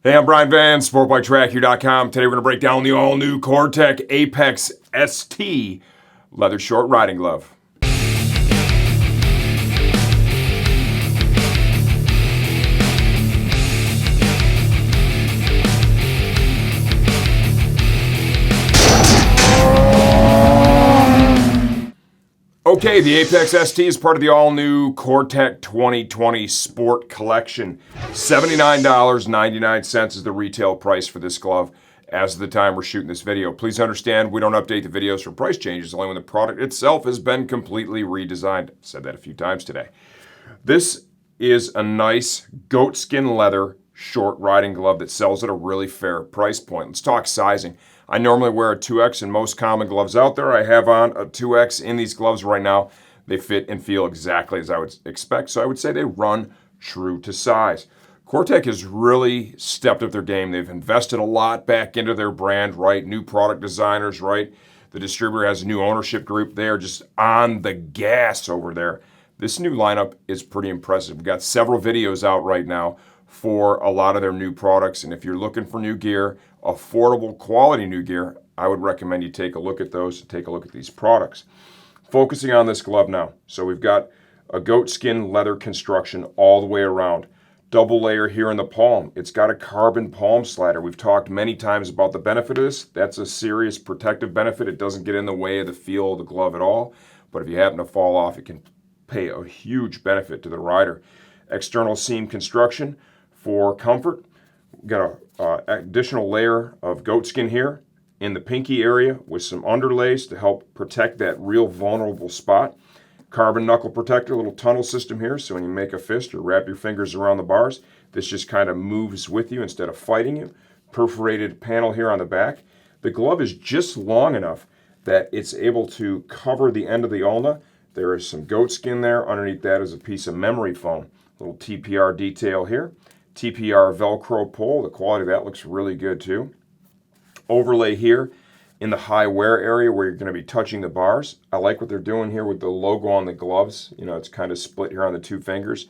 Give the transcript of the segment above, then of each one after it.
Hey, I'm Brian Van, sportbiketrackhere.com. Today we're going to break down the all-new Cortech Apex ST leather short riding glove. Okay, the Apex ST is part of the all-new Cortech 2020 Sport Collection. $79.99 is the retail price for this glove as of the time we're shooting this video. Please understand, we don't update the videos for price changes, only when the product itself has been completely redesigned. I've said that a few times today. This is a nice goatskin leather short riding glove that sells at a really fair price point. Let's talk sizing. I normally wear a 2X in most common gloves out there. I have on a 2X in these gloves right now. They fit and feel exactly as I would expect, so I would say they run true to size. Cortech has really stepped up their game. They've invested a lot back into their brand, right? New product designers, right? The distributor has a new ownership group. They are just on the gas over there. This new lineup is pretty impressive. We've got several videos out right now for a lot of their new products, and if you're looking for new gear, affordable quality new gear, I would recommend you take a look at those, take a look at these products. Focusing on this glove now. So we've got a goatskin leather construction all the way around. Double layer here in the palm. It's got a carbon palm slider. We've talked many times about the benefit of this. That's a serious protective benefit. It doesn't get in the way of the feel of the glove at all, but if you happen to fall off, it can pay a huge benefit to the rider. External seam construction for comfort. We've got an additional layer of goatskin here in the pinky area with some underlays to help protect that real vulnerable spot. Carbon knuckle protector, little tunnel system here, so when you make a fist or wrap your fingers around the bars, this just kind of moves with you instead of fighting you. Perforated panel here on the back. The glove is just long enough that it's able to cover the end of the ulna. There is some goatskin there. Underneath that is a piece of memory foam. Little TPR detail here. TPR Velcro pull. The quality of that looks really good too. Overlay here in the high wear area where you're going to be touching the bars. I like what they're doing here with the logo on the gloves. You know, it's kind of split here on the two fingers.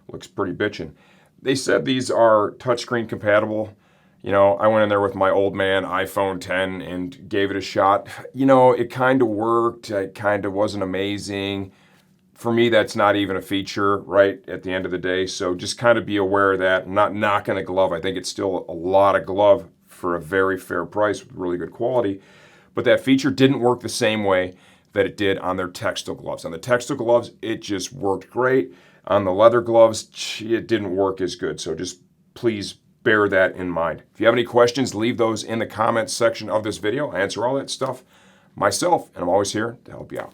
Looks pretty bitchin'. They said these are touchscreen compatible. You know, I went in there with my old man iPhone 10 and gave it a shot. You know, it kind of worked. It kind of wasn't amazing. For me, that's not even a feature, right, at the end of the day. So just kind of be aware of that. I'm not knocking the glove. I think it's still a lot of glove for a very fair price with really good quality. But that feature didn't work the same way that it did on their textile gloves. On the textile gloves, it just worked great. On the leather gloves, it didn't work as good. So just please bear that in mind. If you have any questions, leave those in the comments section of this video. I answer all that stuff myself, and I'm always here to help you out.